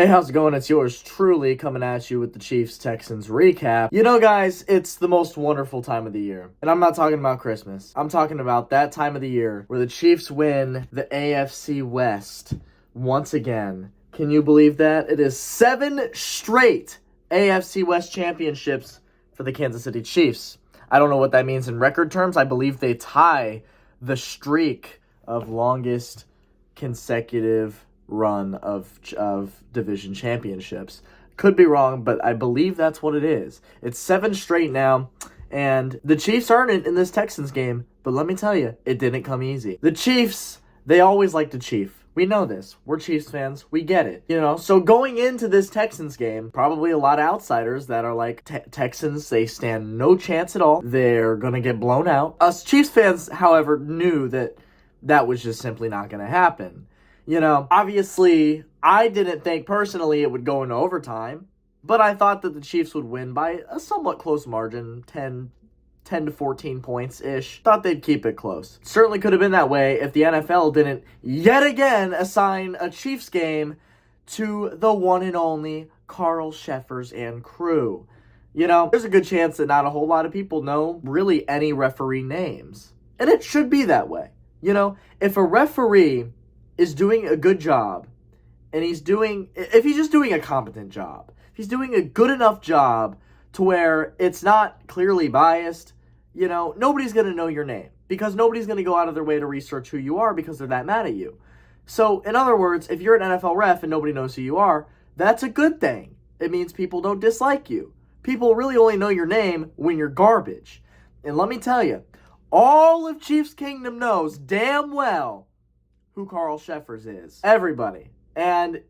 Hey, how's it going? It's yours truly coming at you with the Chiefs-Texans recap. You know, guys, it's the most wonderful time of the year. And I'm not talking about Christmas. I'm talking about that time of the year where the Chiefs win the AFC West once again. Can you believe that? It is 7 straight AFC West championships for the Kansas City Chiefs. I don't know what that means in record terms. I believe they tie the streak of longest consecutive run of division championships. Could be wrong, but I believe that's what it is. It's 7 straight now, and the Chiefs earned it in this Texans game, but let me tell you, it didn't come easy. The Chiefs, they always like to chief. We know this. We're Chiefs fans. We get it. So going into this Texans game, probably a lot of outsiders that are like, Texans, they stand no chance at all. They're going to get blown out. Us Chiefs fans, however, knew that was just simply not going to happen. Obviously, I didn't think personally it would go into overtime, but I thought that the Chiefs would win by a somewhat close margin, 10 to 14 points-ish. Thought they'd keep it close. Certainly could have been that way if the NFL didn't yet again assign a Chiefs game to the one and only Carl Sheffers and crew. There's a good chance that not a whole lot of people know really any referee names. And it should be that way. If a referee is doing a good job, and if he's just doing a competent job, if he's doing a good enough job to where it's not clearly biased, nobody's going to know your name, because nobody's going to go out of their way to research who you are because they're that mad at you. So, in other words, if you're an NFL ref and nobody knows who you are, that's a good thing. It means people don't dislike you. People really only know your name when you're garbage. And let me tell you, all of Chiefs Kingdom knows damn well who Carl Sheffers is. Everybody. And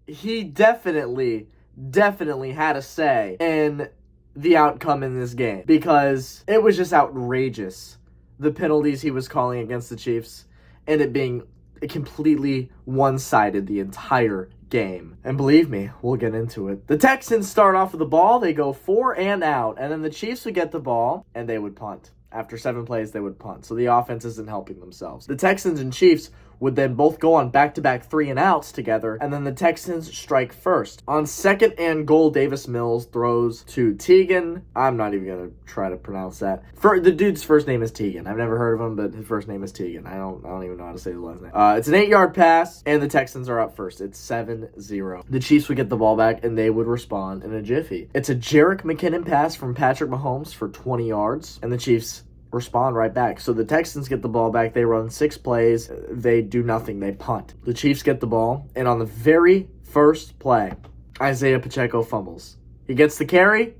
he definitely had a say in the outcome in this game, because it was just outrageous, the penalties he was calling against the Chiefs, and it being completely one-sided the entire game. And believe me, we'll get into it. The Texans start off with the ball, they go 4 and out, and then the Chiefs would get the ball, and they would punt. After 7 plays, they would punt. So the offense isn't helping themselves. The Texans and Chiefs would then both go on back-to-back 3 and outs together, and then the Texans strike first. On 2nd and goal, Davis Mills throws to Teagan. I'm not even going to try to pronounce that. The dude's first name is Teagan. I've never heard of him, but his first name is Teagan. I don't even know how to say his last name. It's an 8-yard pass, and the Texans are up first. It's 7-0. The Chiefs would get the ball back, and they would respond in a jiffy. It's a Jerick McKinnon pass from Patrick Mahomes for 20 yards, and the Chiefs respond right back. So the Texans get the ball back. They run 6 plays. They do nothing. They punt. The Chiefs get the ball, and on the very first play, Isaiah Pacheco fumbles. He gets the carry,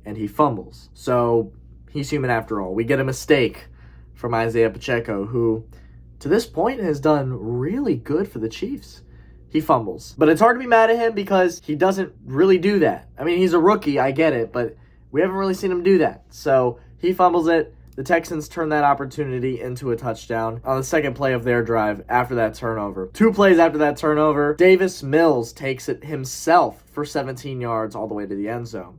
and he fumbles. So he's human after all. We get a mistake from Isaiah Pacheco, who to this point has done really good for the Chiefs. He fumbles. But it's hard to be mad at him because he doesn't really do that. I mean, he's a rookie, I get it, but we haven't really seen him do that. So he fumbles it. The Texans turn that opportunity into a touchdown on the second play of their drive after that turnover. 2 plays after that turnover, Davis Mills takes it himself for 17 yards all the way to the end zone.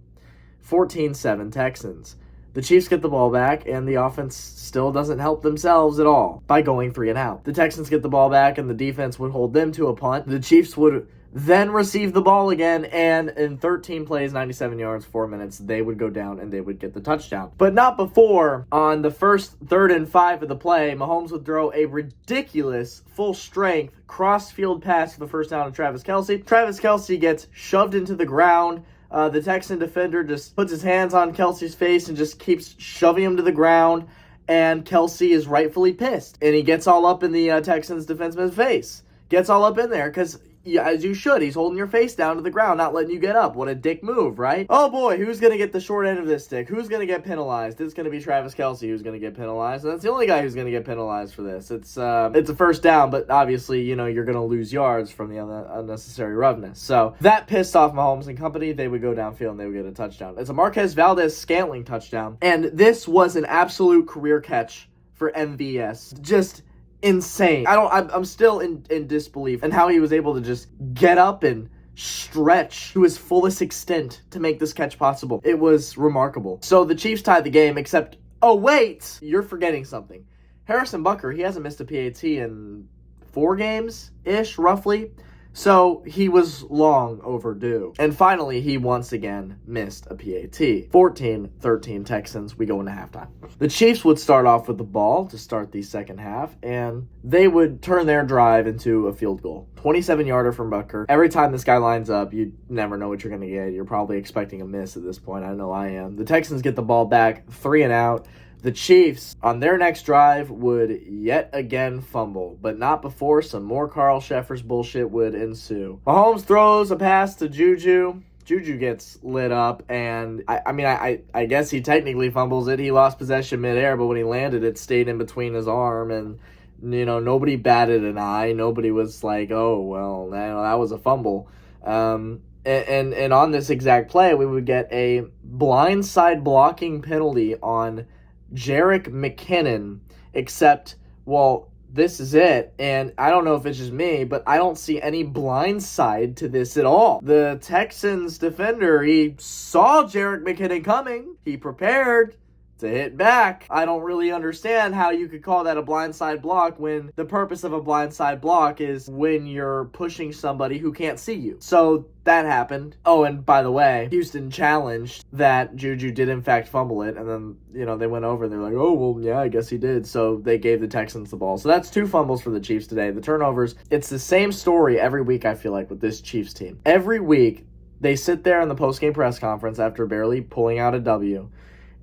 14-7 Texans. The Chiefs get the ball back, and the offense still doesn't help themselves at all by going 3 and out. The Texans get the ball back, and the defense would hold them to a punt. The Chiefs would then receive the ball again, and in 13 plays, 97 yards, 4 minutes, they would go down and they would get the touchdown. But not before, on the first 3rd and 5 of the play, Mahomes would throw a ridiculous, full-strength, cross-field pass for the first down to Travis Kelce. Travis Kelce gets shoved into the ground. The Texan defender just puts his hands on Kelce's face and just keeps shoving him to the ground, and Kelce is rightfully pissed. And he gets all up in the Texans defenseman's face. Gets all up in there, because as you should. He's holding your face down to the ground, not letting you get up. What a dick move, right? Oh boy, who's going to get the short end of this stick? Who's going to get penalized? It's going to be Travis Kelce who's going to get penalized, and that's the only guy who's going to get penalized for this. It's a first down, but obviously, you're going to lose yards from the unnecessary roughness. So that pissed off Mahomes and company. They would go downfield and they would get a touchdown. It's a Marquez Valdez-Scantling touchdown, and this was an absolute career catch for MVS. Just insane. I'm still in disbelief in how he was able to just get up and stretch to his fullest extent to make this catch possible. It was remarkable. So the Chiefs tied the game, except, oh wait, you're forgetting something. Harrison Butker, he hasn't missed a PAT in 4 games-ish, roughly. So he was long overdue. And finally, he once again missed a PAT. 14-13 Texans, we go into halftime. The Chiefs would start off with the ball to start the second half, and they would turn their drive into a field goal. 27-yarder from Butker. Every time this guy lines up, you never know what you're going to get. You're probably expecting a miss at this point. I know I am. The Texans get the ball back, 3 and out. The Chiefs, on their next drive, would yet again fumble, but not before some more Carl Sheffer's bullshit would ensue. Mahomes throws a pass to Juju. Juju gets lit up, and I guess he technically fumbles it. He lost possession midair, but when he landed, it stayed in between his arm, and nobody batted an eye. Nobody was like, oh, well, that was a fumble. And on this exact play, we would get a blindside blocking penalty on Jerick McKinnon, except, well, this is it, and I don't know if it's just me, but I don't see any blind side to this at all. The Texans defender, he saw Jerick McKinnon coming. He prepared to hit back. I don't really understand how you could call that a blindside block when the purpose of a blindside block is when you're pushing somebody who can't see you. So that happened. Oh, and by the way, Houston challenged that Juju did in fact fumble it, and then, they went over and they're like, oh, well, yeah, I guess he did. So they gave the Texans the ball. So that's 2 fumbles for the Chiefs today. The turnovers, it's the same story every week, I feel like, with this Chiefs team. Every week, they sit there in the post-game press conference after barely pulling out a W,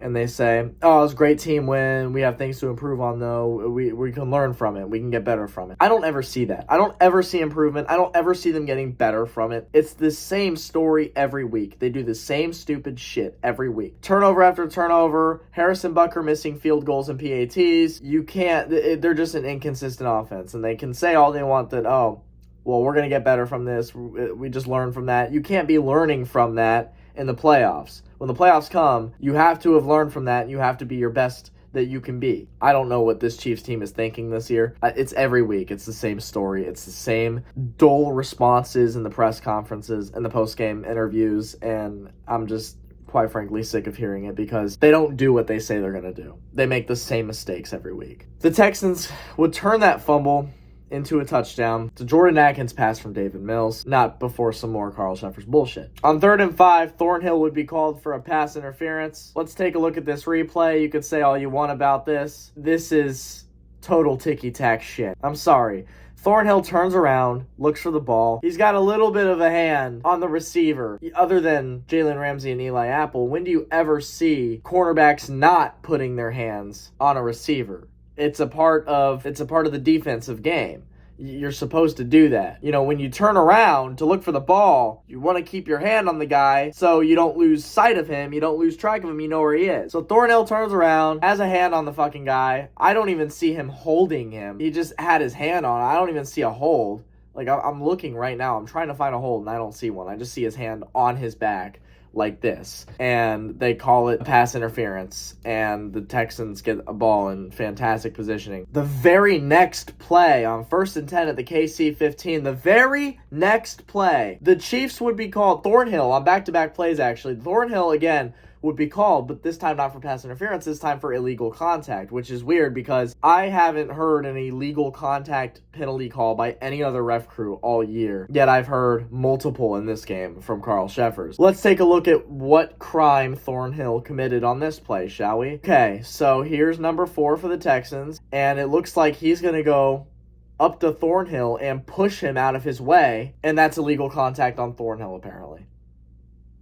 and they say, oh, it was a great team win. We have things to improve on, though. We can learn from it. We can get better from it. I don't ever see that. I don't ever see improvement. I don't ever see them getting better from it. It's the same story every week. They do the same stupid shit every week. Turnover after turnover. Harrison Butker missing field goals and PATs. You can't. They're just an inconsistent offense. And they can say all they want that, oh, well, we're going to get better from this. We just learned from that. You can't be learning from that in the playoffs. When the playoffs come, you have to have learned from that, and you have to be your best that you can be. I don't know what this Chiefs team is thinking this year. It's every week. It's the same story. It's the same dull responses in the press conferences and the post-game interviews, and I'm just, quite frankly, sick of hearing it because they don't do what they say they're going to do. They make the same mistakes every week. The Texans would turn that fumble into a touchdown to Jordan Atkins' pass from David Mills, not before some more Carl Sheffer's bullshit. On 3rd and 5, Thornhill would be called for a pass interference. Let's take a look at this replay. You could say all you want about this. This is total ticky-tack shit. I'm sorry. Thornhill turns around, looks for the ball. He's got a little bit of a hand on the receiver. Other than Jalen Ramsey and Eli Apple, when do you ever see cornerbacks not putting their hands on a receiver? It's a part of the defensive game. You're supposed to do that. When you turn around to look for the ball, you want to keep your hand on the guy so you don't lose sight of him. You don't lose track of him. You know where he is. So Thornhill turns around, has a hand on the fucking guy. I don't even see him holding him. He just had his hand on. I don't even see a hold. Like, I'm looking right now. I'm trying to find a hold, and I don't see one. I just see his hand on his back like this, and they call it pass interference, and the Texans get a ball in fantastic positioning. The very next play, on 1st and 10 at the KC 15, the very next play, the Chiefs would be called. Thornhill, on back-to-back plays actually, Thornhill again would be called, but this time not for pass interference, this time for illegal contact, which is weird because I haven't heard an illegal contact penalty call by any other ref crew all year, yet I've heard multiple in this game from Carl Sheffers. Let's take a look at what crime Thornhill committed on this play, shall we? Okay, so here's number 4 for the Texans, and it looks like he's going to go up to Thornhill and push him out of his way, and that's illegal contact on Thornhill apparently.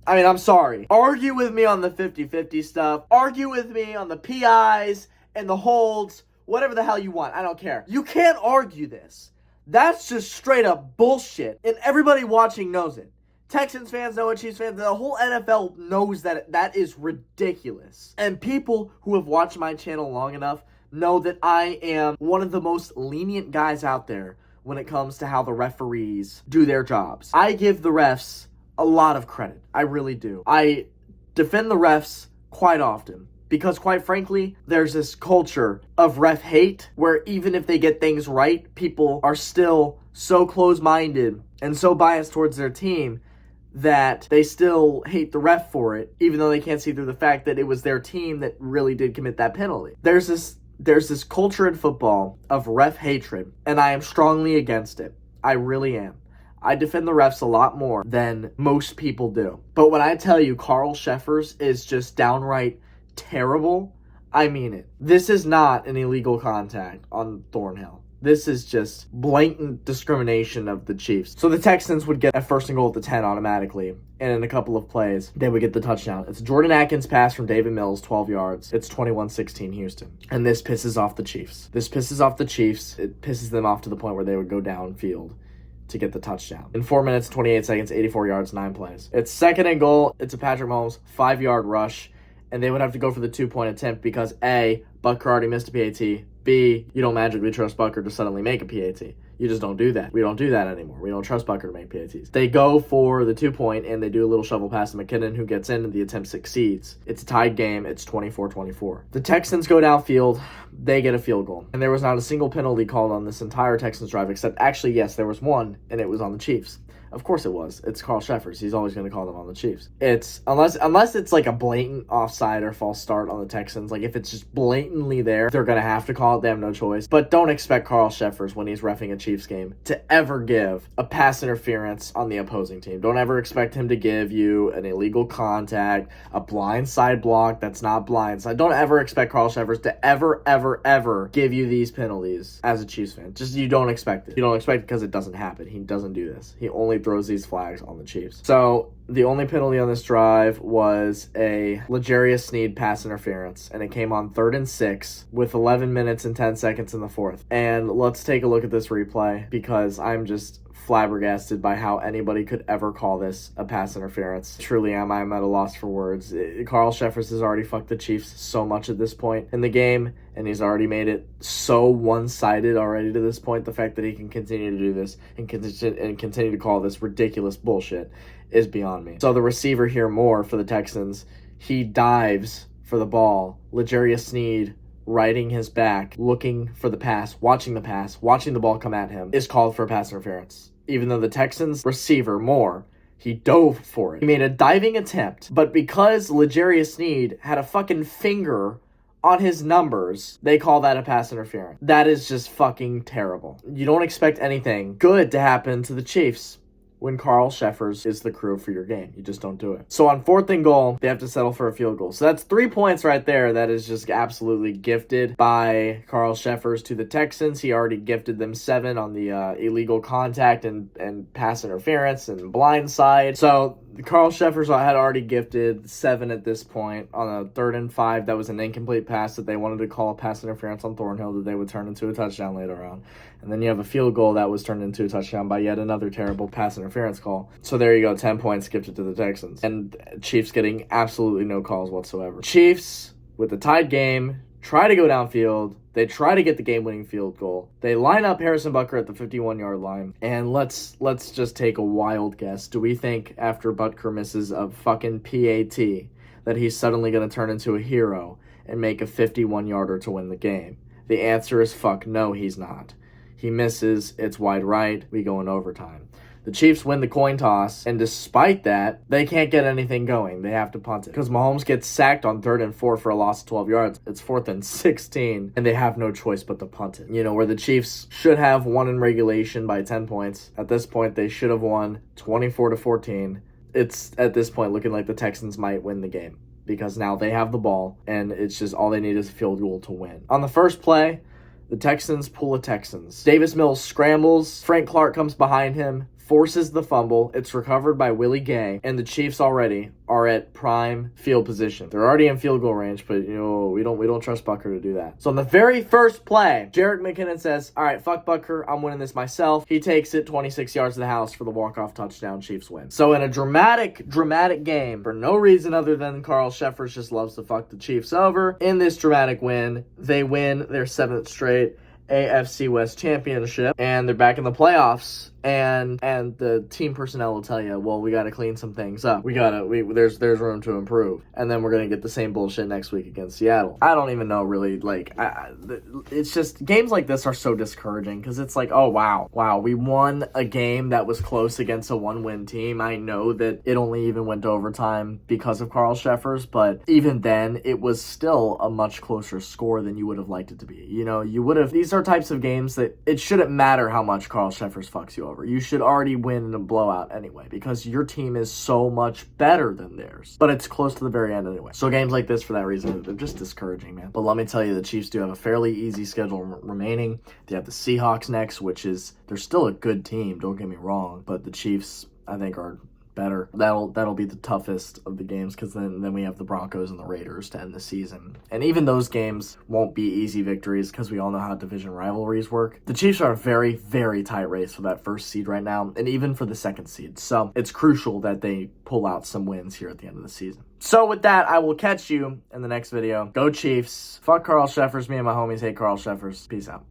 I mean, I'm sorry. Argue with me on the 50-50 stuff. Argue with me on the PIs and the holds. Whatever the hell you want. I don't care. You can't argue this. That's just straight up bullshit. And everybody watching knows it. Texans fans know it. Chiefs fans. The whole NFL knows that that is ridiculous. And people who have watched my channel long enough know that I am one of the most lenient guys out there when it comes to how the referees do their jobs. I give the refs a lot of credit. I really do. I defend the refs quite often because, quite frankly, there's this culture of ref hate where even if they get things right, people are still so close-minded and so biased towards their team that they still hate the ref for it, even though they can't see through the fact that it was their team that really did commit that penalty. There's this culture in football of ref hatred, and I am strongly against it. I really am. I defend the refs a lot more than most people do. But when I tell you Carl Sheffers is just downright terrible, I mean it. This is not an illegal contact on Thornhill. This is just blatant discrimination of the Chiefs. So the Texans would get a 1st and goal at the 10 automatically. And in a couple of plays, they would get the touchdown. It's a Jordan Atkins pass from David Mills, 12 yards. It's 21-16 Houston. And this pisses off the Chiefs. It pisses them off to the point where they would go downfield to get the touchdown. In 4 minutes, 28 seconds, 84 yards, 9 plays. It's 2nd and goal. It's a Patrick Mahomes 5-yard rush. And they would have to go for the 2-point attempt because A, Butker already missed a PAT. B, you don't magically trust Butker to suddenly make a PAT. You just don't do that. We don't do that anymore. We don't trust Butker to make PATs. They go for the 2-point, and they do a little shovel pass to McKinnon, who gets in, and the attempt succeeds. It's a tied game. It's 24-24. The Texans go downfield. They get a field goal. And there was not a single penalty called on this entire Texans drive, except actually, yes, there was one, and it was on the Chiefs. Of course it was. It's Carl Sheffers. He's always going to call them on the Chiefs. It's unless it's like a blatant offside or false start on the Texans. Like if it's just blatantly there, they're going to have to call it. They have no choice. But don't expect Carl Sheffers, when he's reffing a Chiefs game, to ever give a pass interference on the opposing team. Don't ever expect him to give you an illegal contact, a blindside block that's not blindside. Don't ever expect Carl Sheffers to ever give you these penalties as a Chiefs fan. Just you don't expect it. You don't expect it because it doesn't happen. He doesn't do this. He only throws these flags on the Chiefs. So the only penalty on this drive was a L'Jarius Sneed pass interference, and it came on 3rd and 6 with 11 minutes and 10 seconds in the 4th. And let's take a look at this replay because I'm just flabbergasted by how anybody could ever call this a pass interference. Truly am. I'm at a loss for words. Carl Sheffers has already fucked the Chiefs so much at this point in the game, and he's already made it so one-sided already to this point. The fact that he can continue to do this and continue to call this ridiculous bullshit is beyond me. So the receiver here, Moore, for the Texans, he dives for the ball. L'Jarius Sneed, riding his back, looking for the pass, watching the ball come at him, is called for a pass interference. Even though the Texans receiver, Moore, he dove for it. He made a diving attempt, but because L'Jarius Sneed had a fucking finger on his numbers, they call that a pass interference. That is just fucking terrible. You don't expect anything good to happen to the Chiefs when Carl Sheffers is the crew for your game. You just don't do it. So on 4th and goal, they have to settle for a field goal. So that's 3 points right there. That is just absolutely gifted by Carl Sheffers to the Texans. He already gifted them 7 on the illegal contact and pass interference and blindside. So Carl Sheffers had already gifted 7 at this point. On a 3rd and 5, that was an incomplete pass that they wanted to call a pass interference on Thornhill that they would turn into a touchdown later on. And then you have a field goal that was turned into a touchdown by yet another terrible pass interference call. So there you go, 10 points gifted to the Texans. And Chiefs getting absolutely no calls whatsoever. Chiefs, with the tied game, try to go downfield. They try to get the game-winning field goal. They line up Harrison Butker at the 51-yard line. And let's just take a wild guess. Do we think after Butker misses a fucking PAT that he's suddenly going to turn into a hero and make a 51-yarder to win the game? The answer is fuck no, he's not. He misses, it's wide right, we go in overtime. The Chiefs win the coin toss, and despite that, they can't get anything going. They have to punt it. Because Mahomes gets sacked on 3rd and 4 for a loss of 12 yards. It's 4th and 16, and they have no choice but to punt it. You know, where the Chiefs should have won in regulation by 10 points. At this point, they should have won 24-14. It's, at this point, looking like the Texans might win the game. Because now they have the ball, and it's just all they need is a field goal to win. On the first play, the Texans pull a Texans. Davis Mills scrambles. Frank Clark comes behind him, forces the fumble. It's recovered by Willie Gay, and the Chiefs already are at prime field position. They're already in field goal range, but we don't trust Butker to do that. So on the very first play, Jerick McKinnon says, "All right, fuck Butker. I'm winning this myself." He takes it 26 yards to the house for the walk-off touchdown. Chiefs win. So in a dramatic game, for no reason other than Carl Sheffers just loves to fuck the Chiefs over, in this dramatic win, they win their 7th straight AFC West championship, and they're back in the playoffs. And the team personnel will tell you, well, we got to clean some things up. There's room to improve. And then we're going to get the same bullshit next week against Seattle. I don't even know really, it's just, games like this are so discouraging because it's like, oh, wow, we won a game that was close against a 1-win team. I know that it only even went to overtime because of Carl Sheffers, but even then, it was still a much closer score than you would have liked it to be. You know, these are types of games that it shouldn't matter how much Carl Sheffers fucks you over. You should already win in a blowout anyway because your team is so much better than theirs. But it's close to the very end anyway. So games like this, for that reason, they're just discouraging, man. But let me tell you, the Chiefs do have a fairly easy schedule remaining. They have the Seahawks next, which is, they're still a good team, don't get me wrong. But the Chiefs, I think, are better. That'll be the toughest of the games because then we have the Broncos and the Raiders to end the season. And even those games won't be easy victories because we all know how division rivalries work. The Chiefs are a very, very tight race for that first seed right now and even for the second seed. So it's crucial that they pull out some wins here at the end of the season. So with that, I will catch you in the next video. Go Chiefs. Fuck Carl Sheffers. Me and my homies hate Carl Sheffers. Peace out.